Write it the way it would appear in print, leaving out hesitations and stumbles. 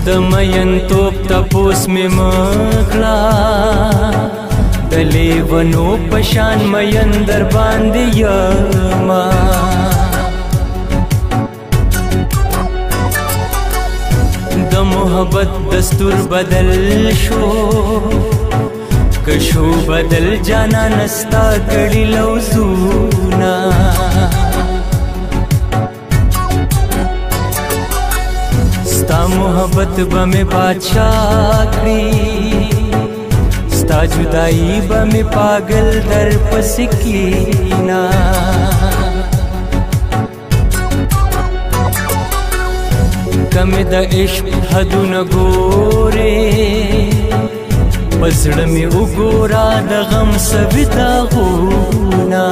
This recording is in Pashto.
د مین توپ تپوس می مکړه د لیونو پشان مین در باندې یما د محبت دستور بدل شو کشو بدل جانا نستا کړي لوزونا ستا محبت به می بادشاہ کړي ستا جدائی به می پاگل در پس کینا کمی د عشق حدونه ګورې پزړه می وګورا د غم سوي داغونه